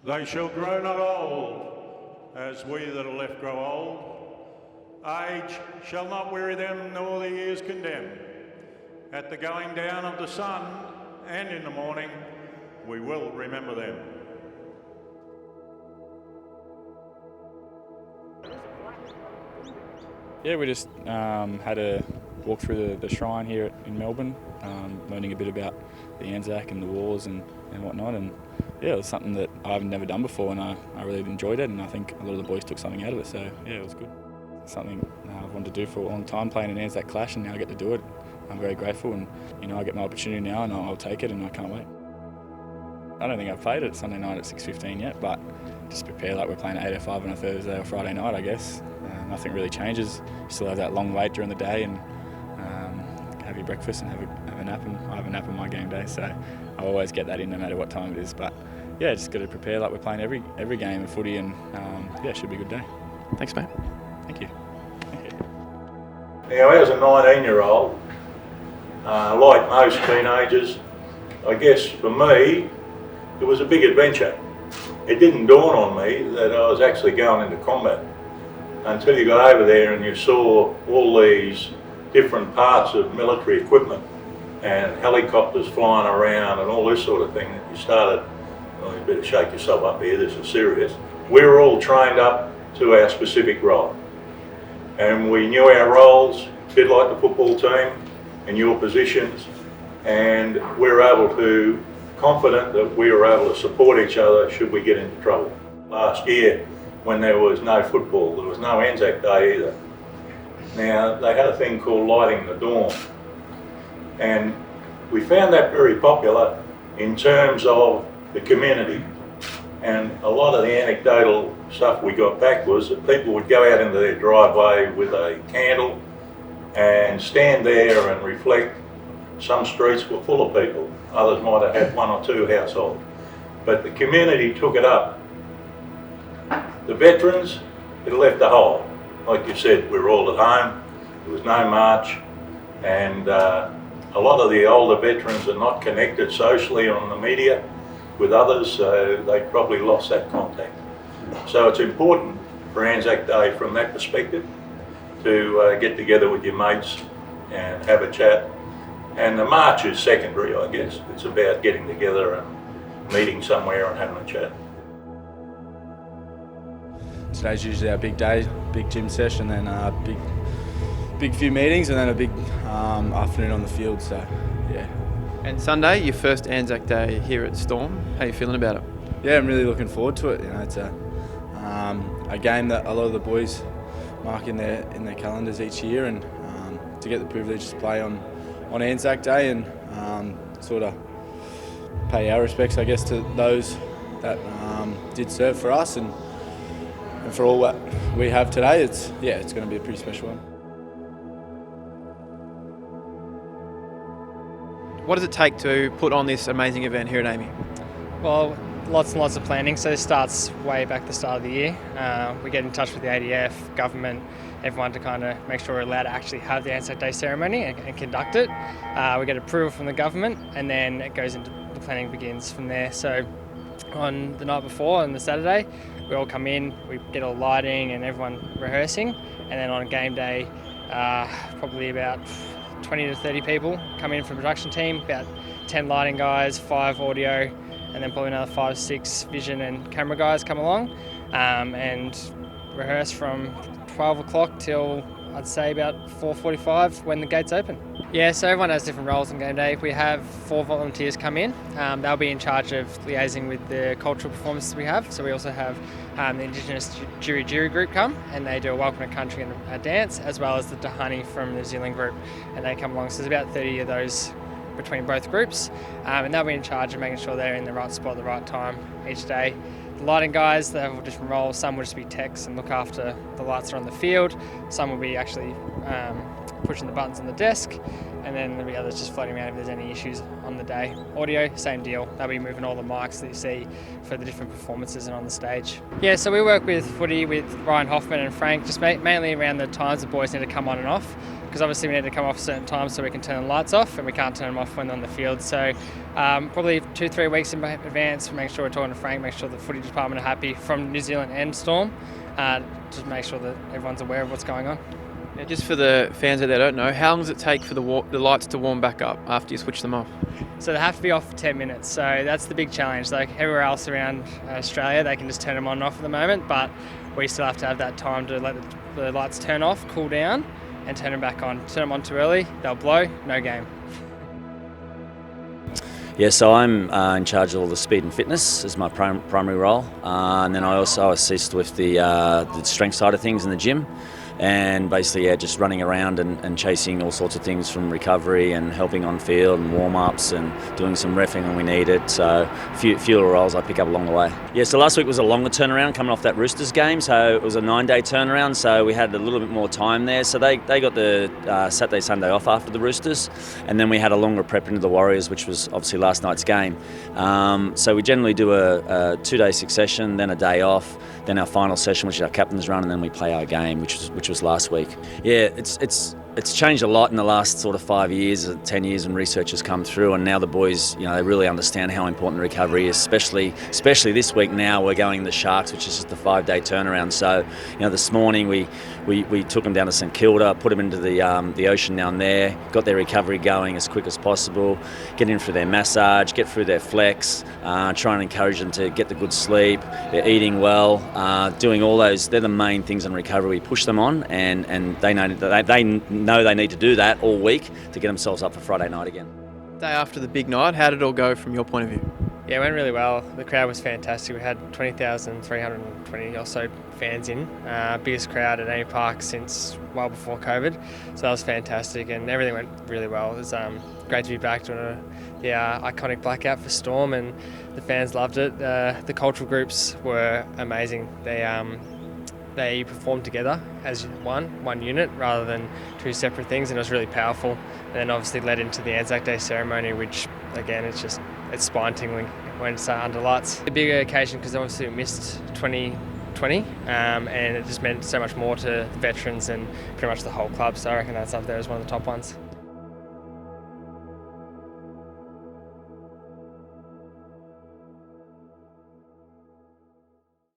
They shall grow not old, as we that are left grow old. Age shall not weary them, nor the years condemn. At the going down of the sun and in the morning, we will remember them. Yeah, we just had a walk through the shrine here in Melbourne, learning a bit about the Anzac and the wars and whatnot. And yeah, it was something that I've never done before, and I really enjoyed it, and I think a lot of the boys took something out of it. So yeah, it was good. Something I've wanted to do for a long time, playing an Anzac Clash, and now I get to do it. I'm very grateful, and I get my opportunity now, and I'll take it, and I can't wait. I don't think I've played it Sunday night at 6:15 yet, but just prepare like we're playing at 8:05 on a Thursday or Friday night, I guess. Nothing really changes. You still have that long wait during the day, and have your breakfast and have a nap. And I have a nap on my game day, so I always get that in no matter what time it is. But yeah, just got to prepare like we're playing every game of footy, and yeah, it should be a good day. Thanks, mate. Thank you. Now, as a 19-year-old, like most teenagers, I guess for me, it was a big adventure. It didn't dawn on me that I was actually going into combat until you got over there and you saw all these different parts of military equipment and helicopters flying around and all this sort of thing. You started, well, you better shake yourself up here, this is serious. We were all trained up to our specific role, and we knew our roles, a bit like the football team, and your positions, and we were able to, confident that we were able to support each other should we get into trouble. Last year, when there was no football, there was no Anzac Day either. Now, they had a thing called Lighting the Dawn, and we found that very popular in terms of the community. And a lot of the anecdotal stuff we got back was that people would go out into their driveway with a candle and stand there and reflect. Some streets were full of people, others might have had one or two households, but the community took it up. The veterans, it left a hole. Like you said, we were all at home, there was no march, and a lot of the older veterans are not connected socially on the media with others, so they probably lost that contact. So it's important for Anzac Day from that perspective to get together with your mates and have a chat. And the march is secondary, I guess. It's about getting together and meeting somewhere and having a chat. Today's usually our big day, big gym session, then a big few meetings, and then a big afternoon on the field. So, yeah. And Sunday, your first Anzac Day here at Storm. How are you feeling about it? Yeah, I'm really looking forward to it. It's a game that a lot of the boys mark in their calendars each year, and to get the privilege to play on Anzac Day and sort of pay our respects, I guess, to those that did serve for us and for all that we have today. It's going to be a pretty special one. What does it take to put on this amazing event here at AAMI? Well, lots and lots of planning. So this starts way back at the start of the year. We get in touch with the ADF, government, everyone to kind of make sure we're allowed to actually have the Anzac Day ceremony and conduct it. We get approval from the government, and then it goes into the planning begins from there. So on the night before, on the Saturday, we all come in, we get all lighting and everyone rehearsing, and then on game day, probably about 20 to 30 people come in from the production team, about 10 lighting guys, 5 audio, and then probably another 5 or 6 vision and camera guys come along and rehearse from 12 o'clock till I'd say about 4:45 when the gates open. Yeah, so everyone has different roles on game day. We have 4 volunteers come in. They'll be in charge of liaising with the cultural performances we have. So we also have the Indigenous Jiri group come, and they do a welcome to country and a dance, as well as the Tahani from New Zealand group, and they come along. So there's about 30 of those between both groups, and they'll be in charge of making sure they're in the right spot at the right time each day. The lighting guys, they have different roles. Some will just be techs and look after the lights that are on the field. Some will be actually pushing the buttons on the desk, and then there'll be others just floating around if there's any issues on the day. Audio, same deal. They'll be moving all the mics that you see for the different performances and on the stage. Yeah, so we work with footy with Ryan Hoffman and Frank, just mainly around the times the boys need to come on and off. because obviously we need to come off certain times so we can turn the lights off, and we can't turn them off when they're on the field. So probably 2-3 weeks in advance, make sure we're talking to Frank, make sure the footy department are happy from New Zealand and Storm, just make sure that everyone's aware of what's going on. Now, just for the fans out there that don't know, how long does it take for the lights to warm back up after you switch them off? So they have to be off for 10 minutes. So that's the big challenge. Like everywhere else around Australia, they can just turn them on and off at the moment, but we still have to have that time to let the lights turn off, cool down, and turn them back on. Turn them on too early, they'll blow, no game. Yeah, so I'm in charge of all the speed and fitness as my primary role, and then I also assist with the strength side of things in the gym. And basically, just running around and chasing all sorts of things from recovery and helping on field and warm-ups and doing some reffing when we need it. So a few little roles I pick up along the way. Yeah, so last week was a longer turnaround coming off that Roosters game. So it was a 9-day turnaround, so we had a little bit more time there. So they got the Saturday, Sunday off after the Roosters. And then we had a longer prep into the Warriors, which was obviously last night's game. So we generally do a 2-day succession, then a day off, then our final session, which is our captain's run, and then we play our game, which was last week. Yeah, it's changed a lot in the last sort of 5 years, 10 years, when research has come through, and now the boys, they really understand how important recovery is. Especially this week. Now we're going to the Sharks, which is just a 5-day turnaround. So, this morning we took them down to St Kilda, put them into the ocean down there, got their recovery going as quick as possible, get in through their massage, get through their flex, try and encourage them to get the good sleep. They're eating well, doing all those. They're the main things in recovery. We push them on, and they know they need to do that all week to get themselves up for Friday night again. Day after the big night, how did it all go from your point of view? Yeah, it went really well. The crowd was fantastic. We had 20,320 or so fans in. Biggest crowd at any park since well before COVID. So that was fantastic, and everything went really well. It was great to be back doing the iconic blackout for Storm, and the fans loved it. The cultural groups were amazing. They performed together as one unit rather than two separate things, and it was really powerful. And then obviously led into the Anzac Day ceremony, which again, it's spine-tingling when it's under lights. A bigger occasion because obviously we missed 2020, and it just meant so much more to veterans and pretty much the whole club. So I reckon that's up there as one of the top ones.